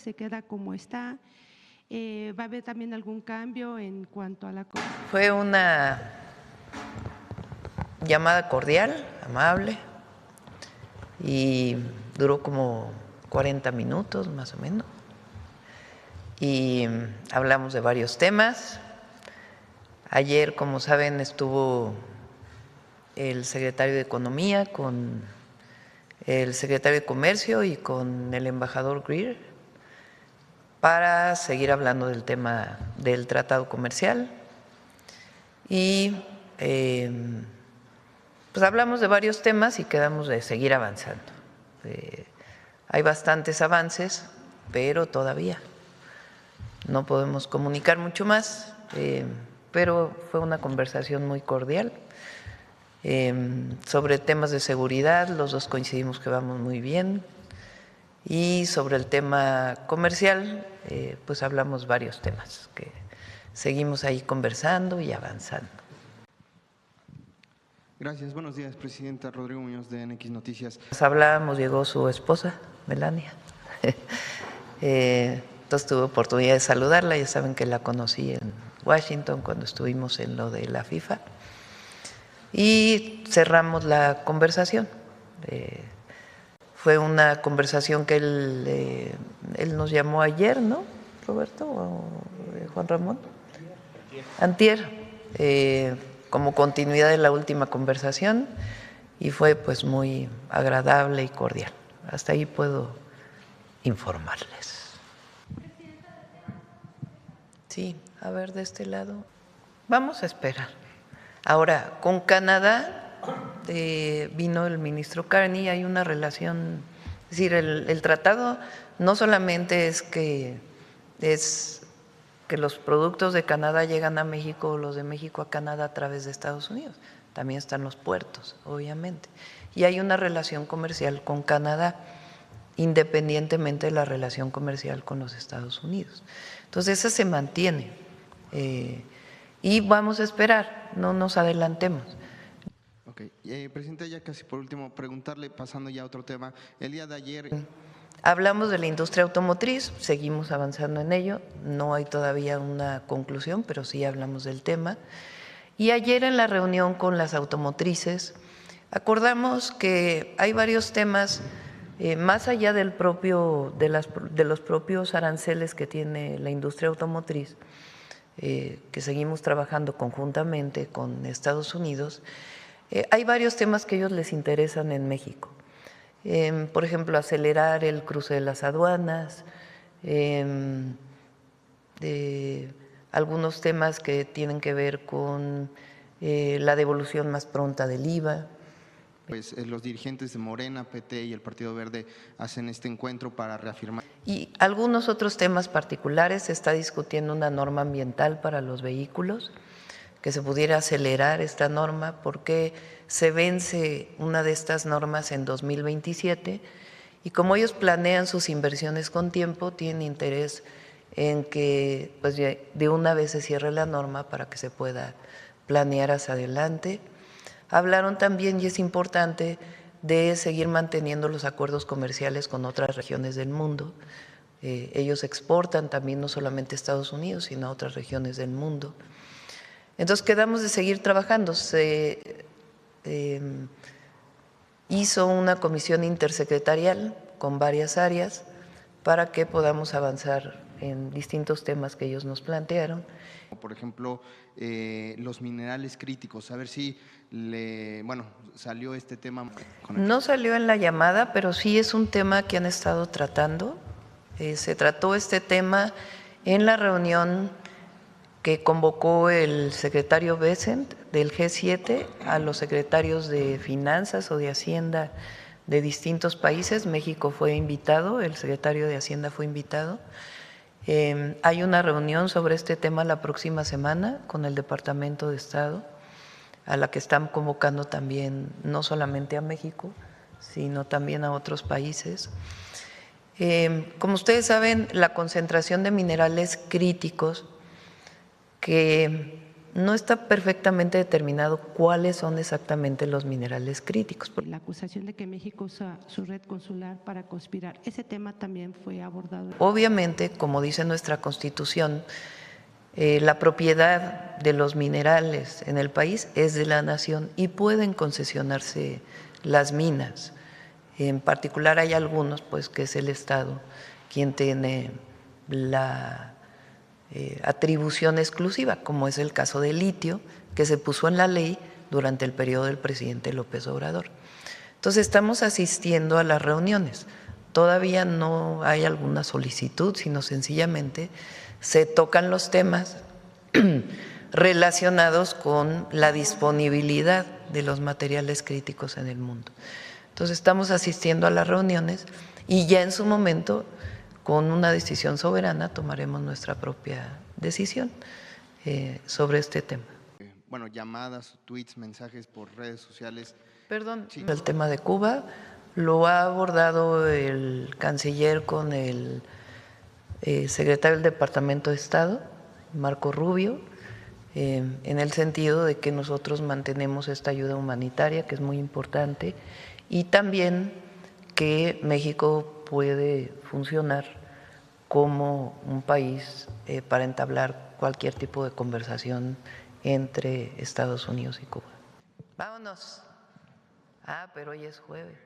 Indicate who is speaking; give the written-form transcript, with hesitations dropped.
Speaker 1: se queda como está. ¿Va a haber también algún cambio en cuanto a la…
Speaker 2: Fue una llamada cordial, amable, y duró como 40 minutos más o menos. Y hablamos de varios temas. Ayer, como saben, estuvo el secretario de Economía con el secretario de Comercio y con el embajador Greer para seguir hablando del tema del tratado comercial. Y pues hablamos de varios temas y quedamos de seguir avanzando. Hay bastantes avances, pero todavía no podemos comunicar mucho más, pero fue una conversación muy cordial. Sobre temas de seguridad, los dos coincidimos que vamos muy bien, y sobre el tema comercial, pues hablamos varios temas que seguimos ahí conversando y avanzando.
Speaker 3: Gracias. Buenos días, presidenta. Rodrigo Muñoz, de NX Noticias.
Speaker 2: Nos hablábamos, llegó su esposa, Melania. Entonces tuve oportunidad de saludarla, ya saben que la conocí en Washington cuando estuvimos en lo de la FIFA, y cerramos la conversación. Fue una conversación que él nos llamó ayer, ¿no, Roberto o Juan Ramón? Antier, como continuidad de la última conversación, y fue pues muy agradable y cordial. Hasta ahí puedo informarles. Sí, a ver, de este lado. Vamos a esperar. Ahora, con Canadá vino el ministro Carney, hay una relación, es decir, el tratado no solamente es que los productos de Canadá llegan a México o los de México a Canadá a través de Estados Unidos, también están los puertos, obviamente. Y hay una relación comercial con Canadá, independientemente de la relación comercial con los Estados Unidos. Entonces, esa se mantiene y vamos a esperar, no nos adelantemos.
Speaker 3: Ok. Presidenta, ya casi por último, preguntarle, pasando ya a otro tema, el día de ayer…
Speaker 2: Hablamos de la industria automotriz, seguimos avanzando en ello, no hay todavía una conclusión, pero sí hablamos del tema. Y ayer en la reunión con las automotrices acordamos que hay varios temas más allá de los propios aranceles que tiene la industria automotriz, que seguimos trabajando conjuntamente con Estados Unidos. Hay varios temas que a ellos les interesan en México. Por ejemplo, acelerar el cruce de las aduanas, algunos temas que tienen que ver con la devolución más pronta del IVA.
Speaker 3: Pues los dirigentes de Morena, PT y el Partido Verde hacen este encuentro para reafirmar…
Speaker 2: Y algunos otros temas particulares. Se está discutiendo una norma ambiental para los vehículos, que se pudiera acelerar esta norma porque se vence una de estas normas en 2027 y como ellos planean sus inversiones con tiempo, tienen interés en que pues, de una vez se cierre la norma para que se pueda planear hacia adelante. Hablaron también, y es importante, de seguir manteniendo los acuerdos comerciales con otras regiones del mundo. Ellos exportan también no solamente a Estados Unidos, sino a otras regiones del mundo. Entonces, quedamos de seguir trabajando. Se hizo una comisión intersecretarial con varias áreas para que podamos avanzar en distintos temas que ellos nos plantearon.
Speaker 3: Por ejemplo, los minerales críticos, a ver si salió este tema.
Speaker 2: No salió en la llamada, pero sí es un tema que han estado tratando. Se trató este tema en la reunión que convocó el secretario Bessent del G7 a los secretarios de Finanzas o de Hacienda de distintos países. México fue invitado, el secretario de Hacienda fue invitado. Hay una reunión sobre este tema la próxima semana con el Departamento de Estado, a la que están convocando también no solamente a México, sino también a otros países. Como ustedes saben, la concentración de minerales críticos que no está perfectamente determinado cuáles son exactamente los minerales críticos.
Speaker 1: La acusación de que México usa su red consular para conspirar, ese tema también fue abordado.
Speaker 2: Obviamente, como dice nuestra Constitución, la propiedad de los minerales en el país es de la nación y pueden concesionarse las minas. En particular hay algunos, pues que es el Estado quien tiene la atribución exclusiva, como es el caso del litio, que se puso en la ley durante el periodo del presidente López Obrador. Entonces estamos asistiendo a las reuniones. Todavía no hay alguna solicitud, sino sencillamente se tocan los temas relacionados con la disponibilidad de los materiales críticos en el mundo. Entonces estamos asistiendo a las reuniones y ya en su momento, con una decisión soberana, tomaremos nuestra propia decisión sobre este tema.
Speaker 3: Bueno, llamadas, tweets, mensajes por redes sociales.
Speaker 2: Perdón,
Speaker 3: Sí.
Speaker 2: el tema de Cuba lo ha abordado el canciller con el secretario del Departamento de Estado, Marco Rubio, en el sentido de que nosotros mantenemos esta ayuda humanitaria, que es muy importante, y también que México puede funcionar como un país para entablar cualquier tipo de conversación entre Estados Unidos y Cuba. Vámonos. Ah, pero hoy es jueves.